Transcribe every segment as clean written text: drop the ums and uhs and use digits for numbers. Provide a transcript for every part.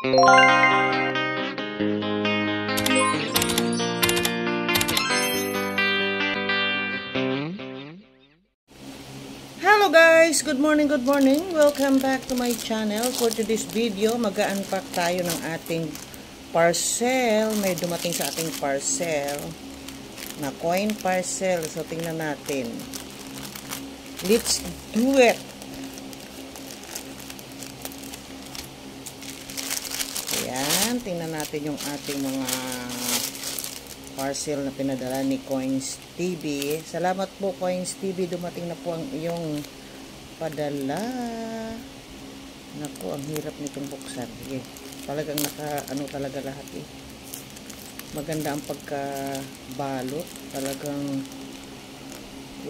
Hello guys! Good morning, good morning! Welcome back to my channel. For today's video, mag-unpack tayo ng ating parcel. May dumating sa ating parcel na coin parcel. So, tingnan natin. Let's do it! Ayan, tingnan natin yung ating mga parcel na pinadala ni Coins TV. Salamat po Coins TV, dumating na po ang iyong padala. Naku, ang hirap nitong buksan. Sige, talagang talaga lahat eh. Maganda ang pagkabalot, talagang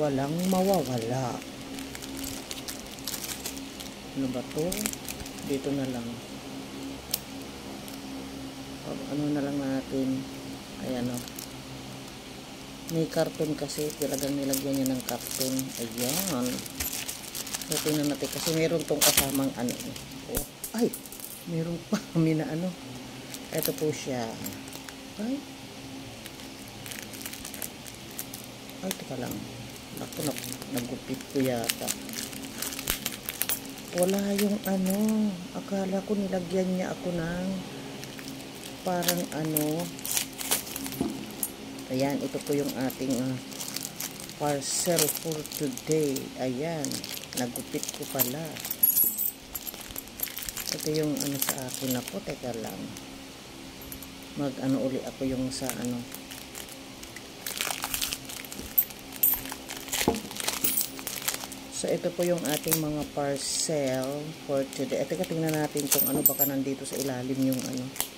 walang mawawala. Ano ba to? Dito na lang. Ano na lang natin. Ayan o. May karton kasi. Talagang nilagyan niya ng karton. Ayan. So, tingnan natin. Kasi meron tong kasamang ano. Oh, ay! Meron pa kami na ano. Ito po siya. Ay. Ay, teka lang. Naku, nagupit ko yata. Wala yung ano. Akala ko nilagyan niya ako ng parang ano. Ayan, ito po yung ating parcel for today. Ayan, nagupit ko pala. Ito yung ano sa akin na po. Teka lang. Mag-ano uli ako yung sa ano. So, ito po yung ating mga parcel for today. At teka, tingnan natin kung ano baka nandito sa ilalim yung ano.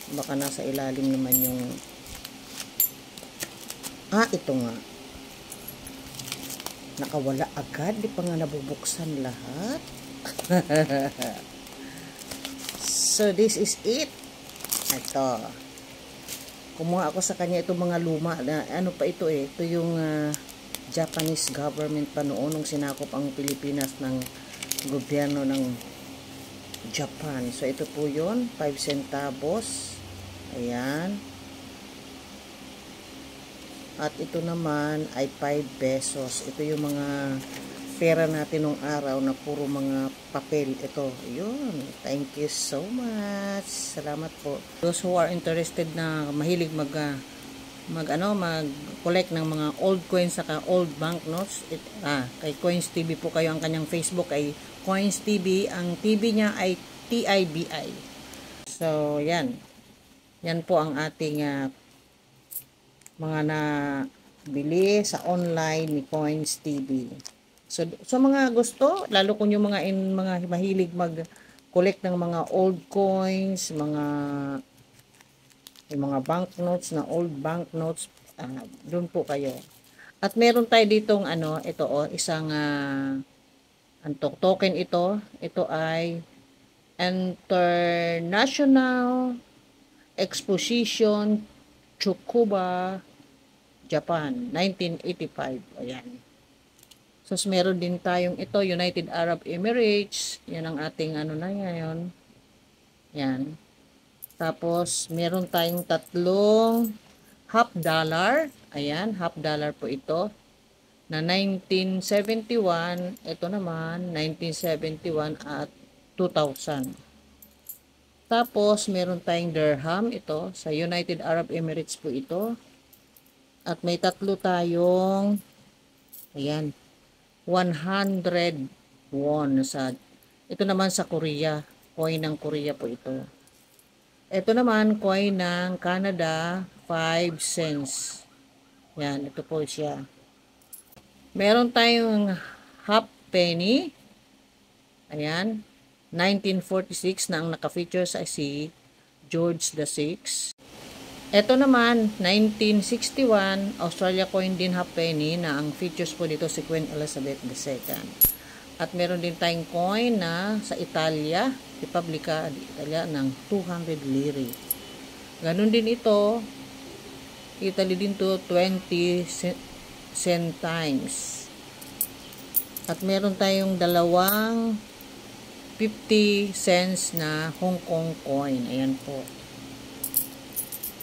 Baka nasa ilalim naman yung ito nga. Nakawala agad. Di pa nga nabubuksan lahat. So, this is it. Ito. Kumuha ako sa kanya itong mga luma. Ano pa ito eh. Ito yung Japanese government pa noon nung sinakop ang Pilipinas ng gobyerno ng Japan. So, ito po yun. 5 centavos. Ayan. At ito naman ay 5 pesos. Ito yung mga pera natin nung araw na puro mga papel. Ito. Yun. Thank you so much. Salamat po. Those who are interested na mahilig mag-collect ng mga old coins saka old banknotes. Kay Coins TV po kayo. Ang kanyang Facebook ay Coins TV. Ang TV niya ay TIBI. So, yan. Yan po ang ating mga nabili sa online ni Coins TV. So, sa mga gusto, lalo kung yung mga mahilig mag-collect ng mga old coins, yung mga banknotes na old banknotes, doon po kayo. At meron tayo ditong isang token ito. Ito ay International Exposition Tsukuba Japan 1985. Ayan. So meron din tayong ito United Arab Emirates. Yan ang ating na ngayon. Yan. Tapos meron tayong tatlong half dollar. Ayan, half dollar po ito na 1971. Ito naman 1971 at 2000. Tapos, meron tayong dirham. Ito, sa United Arab Emirates po ito. At may tatlo tayong, ayan, 100 won. Ito naman sa Korea. Coin ng Korea po ito. Ito naman, coin ng Canada, 5 cents. Yan, ito po siya. Meron tayong half penny. Ayan. 1946 na ang naka-feature sa si George VI. Ito naman, 1961, Australia coin din half penny na ang features po dito si Queen Elizabeth II. At meron din tayong coin na sa Italia, Repubblica di Italia ng 200 lire. Ganon din ito, Italy din to 20 centimes. At meron tayong dalawang 50 cents na Hong Kong coin. Ayan po.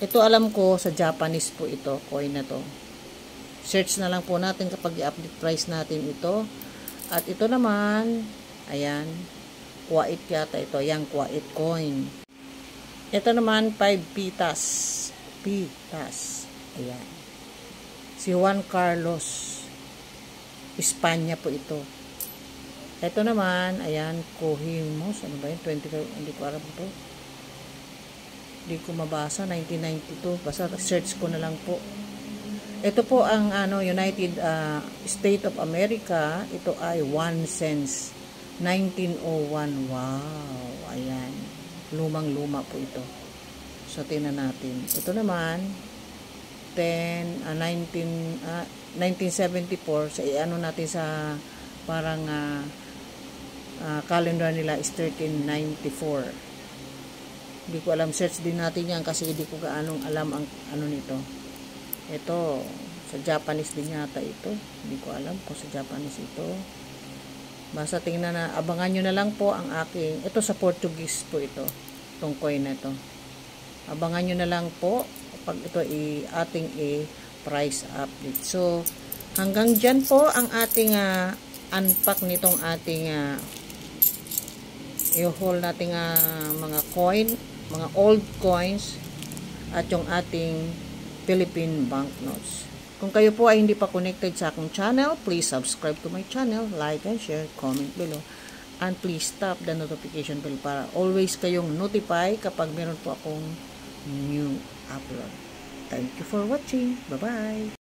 Ito alam ko sa Japanese po ito, coin na to. Search na lang po natin kapag i-update price natin ito. At ito naman, ayan, Kuwait yata ito. Ayan, Kuwait coin. Ito naman, 5 pitas. Pitas. Ayan. Si Juan Carlos. Espanya po ito. Ito naman, ayan, Cojimos. Ano ba yun? 25, hindi ko alam ito. Hindi ko mabasa. 1992. Basta search ko na lang po. Ito po ang United States of America. Ito ay 1 cents. 1901. Wow. Ayan. Lumang-luma po ito. So, tingnan natin. Ito naman, 1974. Sa natin sa parang calendar nila is 1394. Hindi ko alam. Search din natin yan kasi hindi ko gaanong alam ang nito. Ito, sa Japanese din yata ito. Hindi ko alam kung sa Japanese ito. Basta tingnan na, abangan nyo na lang po ang aking, ito sa Portuguese po ito. Itong coin na ito. Abangan nyo na lang po pag ito ating price update. So, hanggang dyan po ang ating unpack nitong ating i-haul nating mga coin, mga old coins at yung ating Philippine banknotes. Kung kayo po ay hindi pa connected sa akong channel, please subscribe to my channel, like and share, comment below, and please tap the notification bell para always kayong notify kapag meron po akong new upload. Thank you for watching. Bye-bye!